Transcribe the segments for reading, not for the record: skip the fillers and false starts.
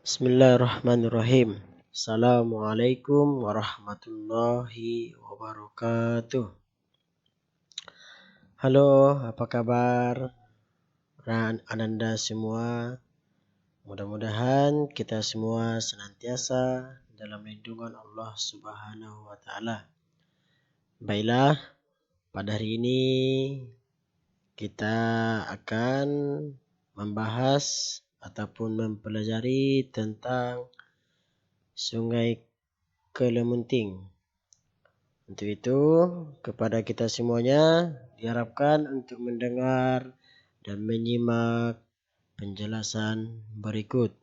Bismillahirrahmanirrahim. Assalamualaikum warahmatullahi wabarakatuh. Halo, apa kabar Ananda semua? Mudah-mudahan kita semua senantiasa dalam lindungan Allah Subhanahu wa taala. Baiklah, pada hari ini kita akan membahas ataupun mempelajari tentang Sungai Kelemunting. Untuk itu, kepada kita semuanya diharapkan untuk mendengar dan menyimak penjelasan berikut.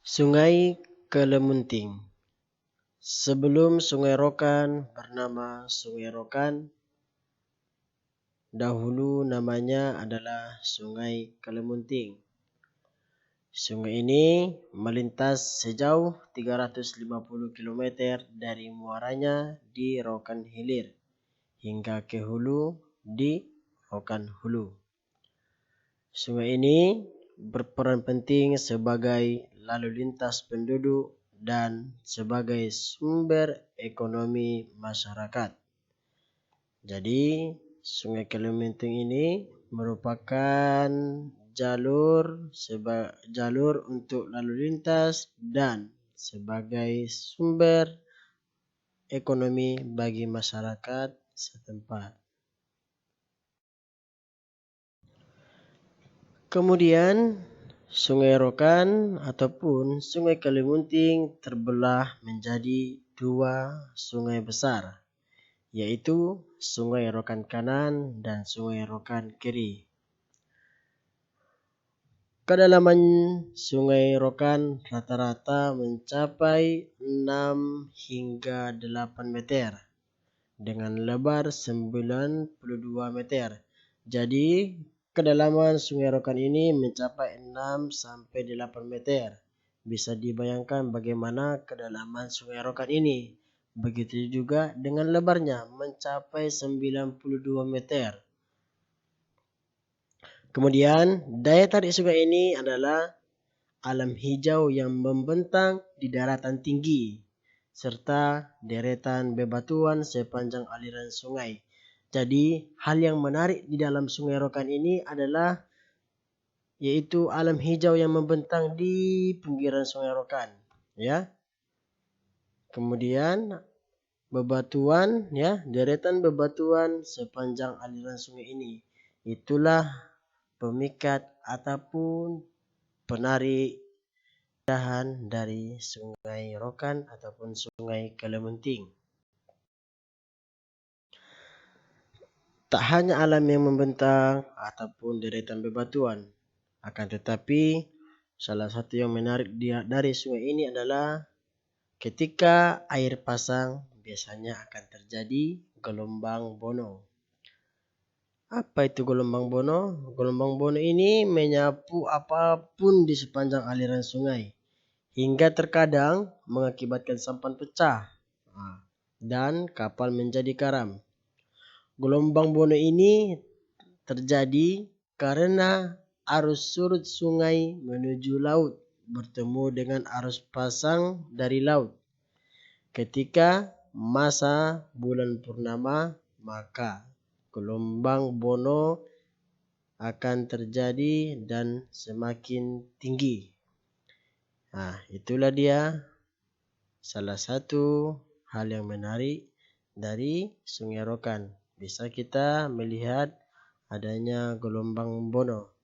Sungai Kelemunting. Sebelum Sungai Rokan bernama Sungai Rokan, dahulu namanya adalah Sungai Kelemunting. Sungai ini melintas sejauh 350 km dari muaranya di Rokan Hilir hingga ke hulu di Rokan Hulu. Sungai ini berperan penting sebagai lalu lintas penduduk dan sebagai sumber ekonomi masyarakat. Jadi, Sungai Kelemunting ini merupakan jalur untuk lalu lintas dan sebagai sumber ekonomi bagi masyarakat setempat. Kemudian Sungai Rokan ataupun Sungai Kelemunting terbelah menjadi dua sungai besar, yaitu Sungai Rokan Kanan dan Sungai Rokan Kiri. Kedalaman Sungai Rokan rata-rata mencapai 6 hingga 8 meter dengan lebar 92 meter. Jadi, kedalaman Sungai Rokan ini mencapai 6 sampai 8 meter. Bisa dibayangkan bagaimana kedalaman Sungai Rokan ini. Begitu juga dengan lebarnya mencapai 92 meter. Kemudian, daya tarik sungai ini adalah alam hijau yang membentang di daratan tinggi, serta deretan bebatuan sepanjang aliran sungai. Jadi, hal yang menarik di dalam Sungai Rokan ini adalah yaitu alam hijau yang membentang di pinggiran Sungai Rokan, ya. Kemudian bebatuan, ya, deretan bebatuan sepanjang aliran sungai ini. Itulah pemikat ataupun penarik keindahan dari Sungai Rokan ataupun Sungai Kelemunting. Tak hanya alam yang membentang ataupun deretan bebatuan, akan tetapi salah satu yang menarik dari sungai ini adalah ketika air pasang biasanya akan terjadi gelombang bono. Apa itu gelombang bono? Gelombang bono ini menyapu apapun di sepanjang aliran sungai, hingga terkadang mengakibatkan sampan pecah dan kapal menjadi karam. Gelombang bono ini terjadi karena arus surut sungai menuju laut bertemu dengan arus pasang dari laut. Ketika masa bulan purnama, maka gelombang bono akan terjadi dan semakin tinggi. Nah, itulah dia salah satu hal yang menarik dari Sungai Rokan. Bisa kita melihat adanya gelombang bono,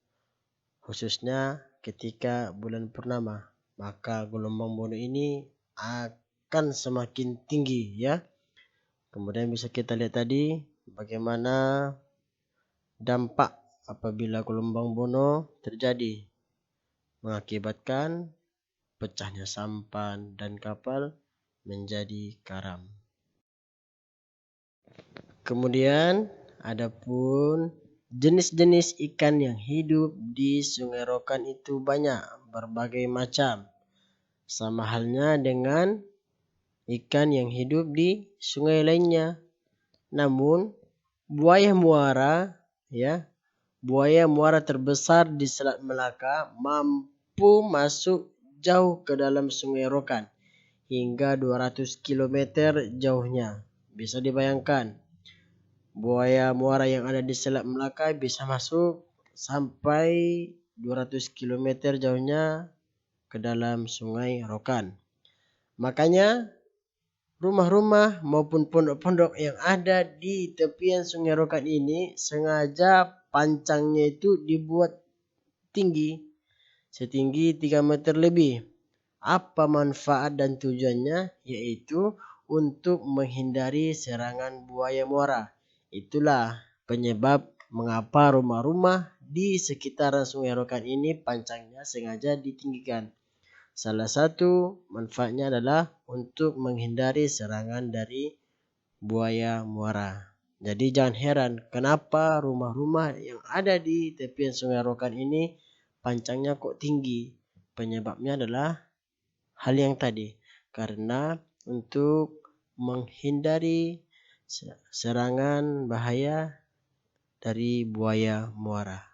khususnya ketika bulan purnama. Maka gelombang bono ini akan semakin tinggi, ya. Kemudian bisa kita lihat tadi bagaimana dampak apabila gelombang bono terjadi, mengakibatkan pecahnya sampan dan kapal menjadi karam. Kemudian adapun jenis-jenis ikan yang hidup di Sungai Rokan itu banyak, berbagai macam. Sama halnya dengan ikan yang hidup di sungai lainnya. Namun buaya muara, ya, buaya muara terbesar di Selat Melaka mampu masuk jauh ke dalam Sungai Rokan, hingga 200 km jauhnya. Bisa dibayangkan, buaya muara yang ada di Selat Melaka bisa masuk sampai 200 km jauhnya ke dalam Sungai Rokan. Makanya rumah-rumah maupun pondok-pondok yang ada di tepian Sungai Rokan ini sengaja pancangnya itu dibuat tinggi, setinggi 3 meter lebih. Apa manfaat dan tujuannya? Yaitu untuk menghindari serangan buaya muara. Itulah penyebab mengapa rumah-rumah di sekitaran Sungai Rokan ini pancangnya sengaja ditinggikan. Salah satu manfaatnya adalah untuk menghindari serangan dari buaya muara. Jadi jangan heran kenapa rumah-rumah yang ada di tepian Sungai Rokan ini pancangnya kok tinggi. Penyebabnya adalah hal yang tadi. Karena untuk menghindari serangan bahaya dari buaya muara.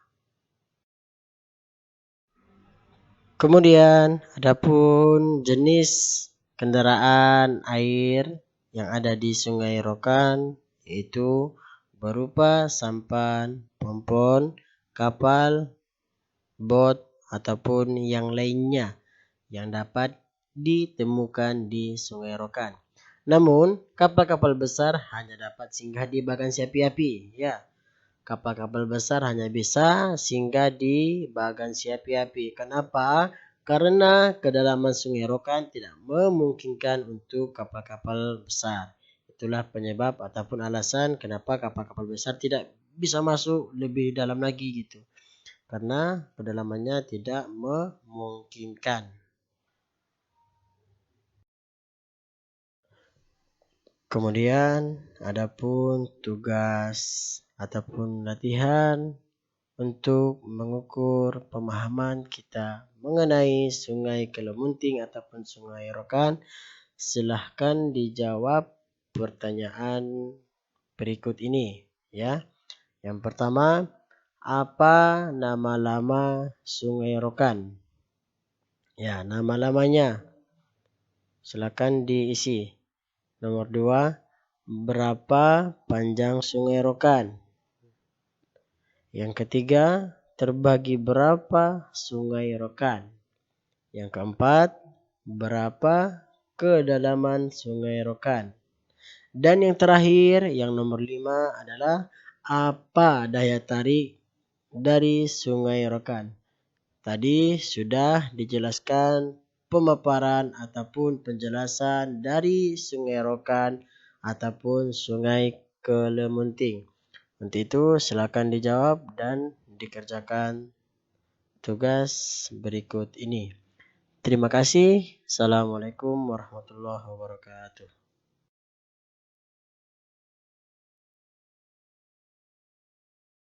Kemudian adapun jenis kendaraan air yang ada di Sungai Rokan yaitu berupa sampan, pompon, kapal, bot ataupun yang lainnya yang dapat ditemukan di Sungai Rokan. Namun kapal-kapal besar hanya dapat singgah di Bagan Api-api, ya. Kapal-kapal besar hanya bisa singgah di Bagan Api-api. Kenapa? Karena kedalaman Sungai Rokan tidak memungkinkan untuk kapal-kapal besar. Itulah penyebab ataupun alasan kenapa kapal-kapal besar tidak bisa masuk lebih dalam lagi gitu. Karena kedalamannya tidak memungkinkan. Kemudian adapun tugas ataupun latihan untuk mengukur pemahaman kita mengenai Sungai Kelemunting ataupun Sungai Rokan, silahkan dijawab pertanyaan berikut ini, ya. Yang pertama, apa nama lama Sungai Rokan? Ya, nama-lamanya silakan diisi. Nomor 2, berapa panjang Sungai Rokan? Yang ketiga, terbagi berapa Sungai Rokan? Yang keempat, berapa kedalaman Sungai Rokan? Dan yang terakhir, yang nomor 5 adalah apa daya tarik dari Sungai Rokan? Tadi sudah dijelaskan pemaparan ataupun penjelasan dari Sungai Rokan ataupun Sungai Kelemunting. Untuk itu silakan dijawab dan dikerjakan tugas berikut ini. Terima kasih. Assalamualaikum warahmatullahi wabarakatuh.